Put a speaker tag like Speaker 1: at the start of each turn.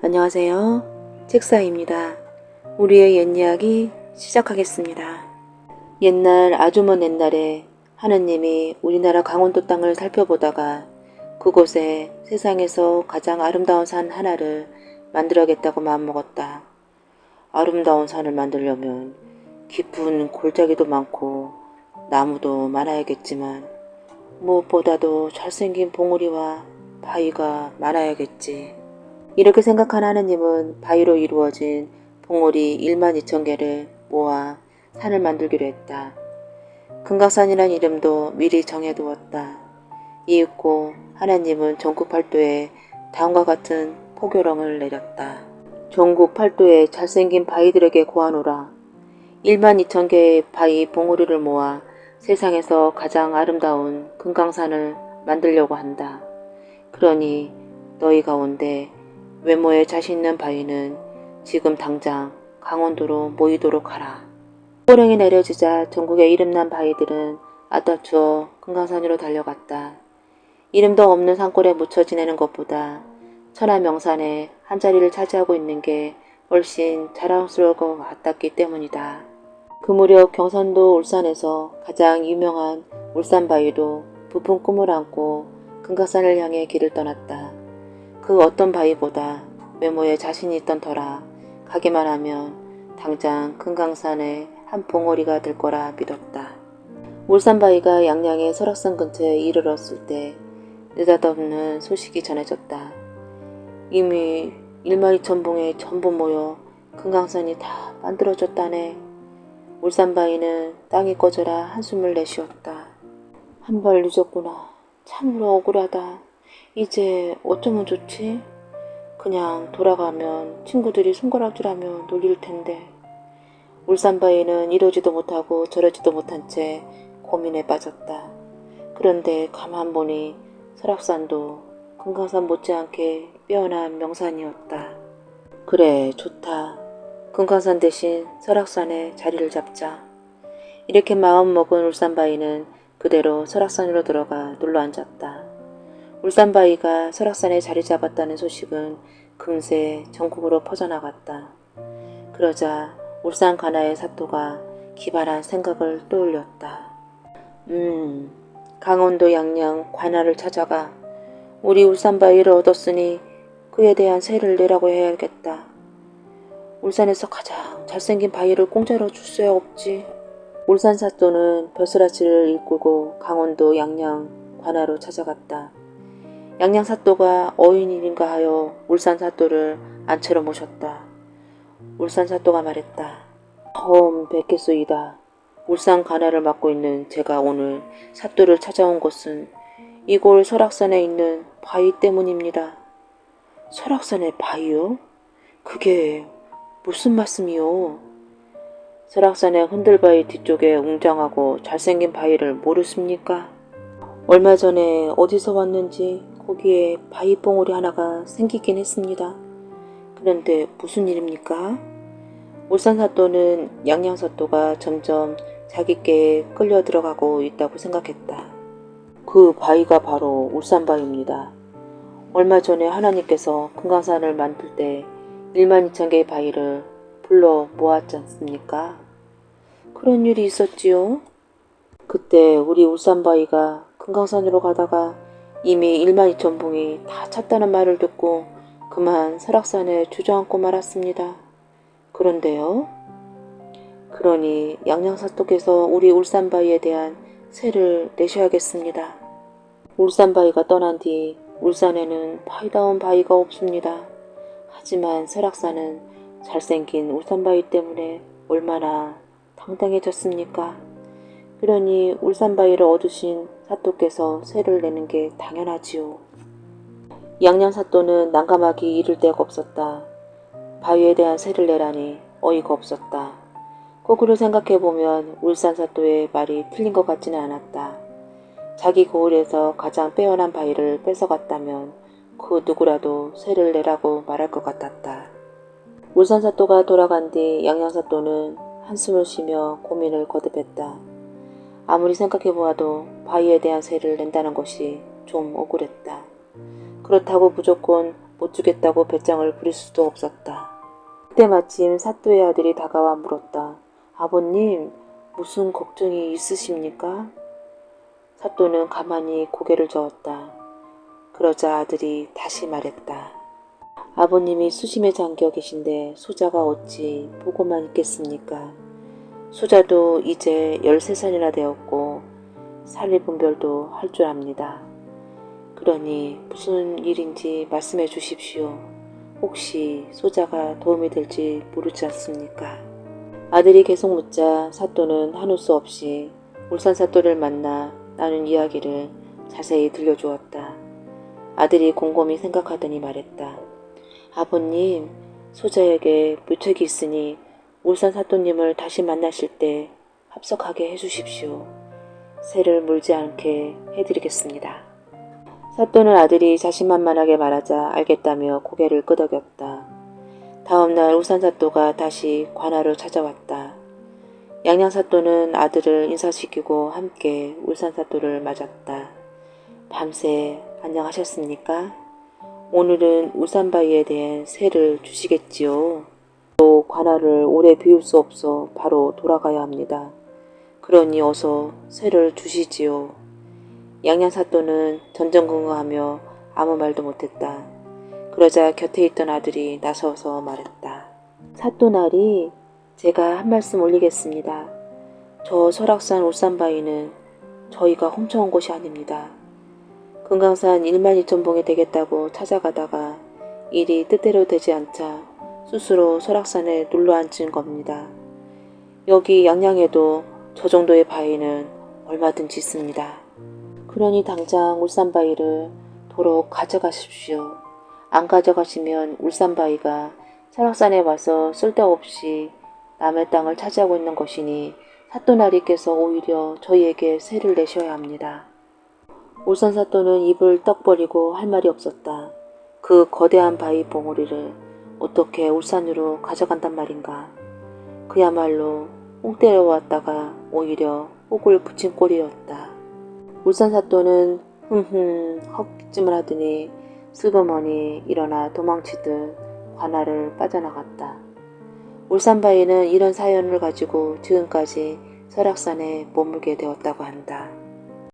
Speaker 1: 안녕하세요. 책사입니다. 우리의 옛 이야기 시작하겠습니다. 옛날 아주 먼 옛날에 하느님이 우리나라 강원도 땅을 살펴보다가 그곳에 세상에서 가장 아름다운 산 하나를 만들어야겠다고 마음먹었다. 아름다운 산을 만들려면 깊은 골짜기도 많고 나무도 많아야겠지만 무엇보다도 잘생긴 봉우리와 바위가 많아야겠지. 이렇게 생각한 하느님은 바위로 이루어진 봉우리 12,000개를 모아 산을 만들기로 했다. 금강산이란 이름도 미리 정해두었다. 이윽고 하느님은 전국 팔도에 다음과 같은 포교령을 내렸다. 전국 팔도에 잘생긴 바위들에게 고하노라. 12,000개의 바위 봉우리를 모아 세상에서 가장 아름다운 금강산을 만들려고 한다. 그러니 너희 가운데 외모에 자신 있는 바위는 지금 당장 강원도로 모이도록 하라. 호령이 내려지자 전국의 이름난 바위들은 앞다투어 금강산으로 달려갔다. 이름도 없는 산골에 묻혀 지내는 것보다 천하명산에 한자리를 차지하고 있는 게 훨씬 자랑스러울 것 같았기 때문이다. 그 무렵 경상도 울산에서 가장 유명한 울산바위도 부푼 꿈을 안고 금강산을 향해 길을 떠났다. 그 어떤 바위보다 외모에 자신이 있던 터라 가기만 하면 당장 금강산의 한 봉우리가 될 거라 믿었다. 울산바위가 양양의 설악산 근처에 이르렀을 때 느닷없는 소식이 전해졌다. 이미 12,000봉이 전부 모여 금강산이 다 만들어졌다네. 울산바위는 땅이 꺼져라 한숨을 내쉬었다. 한 발 늦었구나. 참으로 억울하다. 이제 어쩌면 좋지? 그냥 돌아가면 친구들이 손가락질하며 놀릴 텐데. 울산바위는 이러지도 못하고 저러지도 못한 채 고민에 빠졌다. 그런데 가만 보니 설악산도 금강산 못지않게 빼어난 명산이었다. 그래, 좋다. 금강산 대신 설악산에 자리를 잡자. 이렇게 마음먹은 울산바위는 그대로 설악산으로 들어가 눌러앉았다. 울산바위가 설악산에 자리 잡았다는 소식은 금세 전국으로 퍼져나갔다. 그러자 울산 관아의 사또가 기발한 생각을 떠올렸다. 강원도 양양 관아를 찾아가 우리 울산바위를 얻었으니 그에 대한 세를 내라고 해야겠다. 울산에서 가장 잘생긴 바위를 공짜로 줄 수야 없지. 울산 사또는 벼슬아치를 일구고 강원도 양양 관아로 찾아갔다. 양양 사또가 어인일인가 하여 울산 사또를 안채로 모셨다. 울산 사또가 말했다. 처음 뵙겠소이다. 울산 관아를 맡고 있는 제가 오늘 사또를 찾아온 것은 이곳 설악산에 있는 바위 때문입니다. 설악산의 바위요? 그게 무슨 말씀이요? 설악산의 흔들바위 뒤쪽에 웅장하고 잘생긴 바위를 모르십니까? 얼마 전에 어디서 왔는지 거기에 바위 봉우리 하나가 생기긴 했습니다. 그런데 무슨 일입니까? 울산 사또는 양양 사또가 점점 자기께 끌려 들어가고 있다고 생각했다. 그 바위가 바로 울산바위입니다. 얼마 전에 하나님께서 금강산을 만들 때 12,000개의 바위를 불러 모았지 않습니까? 그런 일이 있었지요. 그때 우리 울산바위가 금강산으로 가다가 이미 12,000봉이 다 찼다는 말을 듣고 그만 설악산에 주저앉고 말았습니다. 그런데요? 그러니 양양사또께서 우리 울산바위에 대한 세를 내셔야겠습니다. 울산바위가 떠난 뒤 울산에는 바위다운 바위가 없습니다. 하지만 설악산은 잘생긴 울산바위 때문에 얼마나 당당해졌습니까? 그러니 울산바위를 얻으신 사또께서 세를 내는 게 당연하지요. 양양사또는 난감하기 이를 데가 없었다. 바위에 대한 세를 내라니 어이가 없었다. 거꾸로 생각해보면 울산사또의 말이 틀린 것 같지는 않았다. 자기 고을에서 가장 빼어난 바위를 뺏어갔다면 그 누구라도 세를 내라고 말할 것 같았다. 울산사또가 돌아간 뒤 양양사또는 한숨을 쉬며 고민을 거듭했다. 아무리 생각해보아도 바위에 대한 세를 낸다는 것이 좀 억울했다. 그렇다고 무조건 못 주겠다고 배짱을 부릴 수도 없었다. 그때 마침 사또의 아들이 다가와 물었다. 아버님, 무슨 걱정이 있으십니까? 사또는 가만히 고개를 저었다. 그러자 아들이 다시 말했다. 아버님이 수심에 잠겨 계신데 소자가 어찌 보고만 있겠습니까? 소자도 이제 13살이나 되었고 살리분별도 할 줄 압니다. 그러니 무슨 일인지 말씀해 주십시오. 혹시 소자가 도움이 될지 모르지 않습니까? 아들이 계속 묻자 사또는 한울 수 없이 울산 사또를 만나 나눈 이야기를 자세히 들려주었다. 아들이 곰곰이 생각하더니 말했다. 아버님, 소자에게 묘책이 있으니 울산 사또님을 다시 만나실 때 합석하게 해주십시오. 새를 물지 않게 해드리겠습니다. 사또는 아들이 자신만만하게 말하자 알겠다며 고개를 끄덕였다. 다음날 울산 사또가 다시 관아로 찾아왔다. 양양 사또는 아들을 인사시키고 함께 울산 사또를 맞았다. 밤새 안녕하셨습니까? 오늘은 울산바위에 대한 새를 주시겠지요. 또 관아를 오래 비울 수 없어 바로 돌아가야 합니다. 그러니 어서 새를 주시지요. 양양 사또는 전전긍긍하며 아무 말도 못했다. 그러자 곁에 있던 아들이 나서서 말했다. 사또나리, 제가 한 말씀 올리겠습니다. 저 설악산 울산바위는 저희가 훔쳐온 곳이 아닙니다. 금강산 12,000봉이 되겠다고 찾아가다가 일이 뜻대로 되지 않자 스스로 설악산에 눌러앉은 겁니다. 여기 양양에도 저 정도의 바위는 얼마든지 있습니다. 그러니 당장 울산바위를 도로 가져가십시오. 안 가져가시면 울산바위가 설악산에 와서 쓸데없이 남의 땅을 차지하고 있는 것이니 사또나리께서 오히려 저희에게 세를 내셔야 합니다. 울산 사또는 입을 떡 벌리고 할 말이 없었다. 그 거대한 바위 봉우리를 어떻게 울산으로 가져간단 말인가. 그야말로 옥 때려왔다가 오히려 옥을 붙인 꼴이었다. 울산 사또는 헛기침을 하더니 슬그머니 일어나 도망치듯 관아를 빠져나갔다. 울산바위는 이런 사연을 가지고 지금까지 설악산에 머물게 되었다고 한다.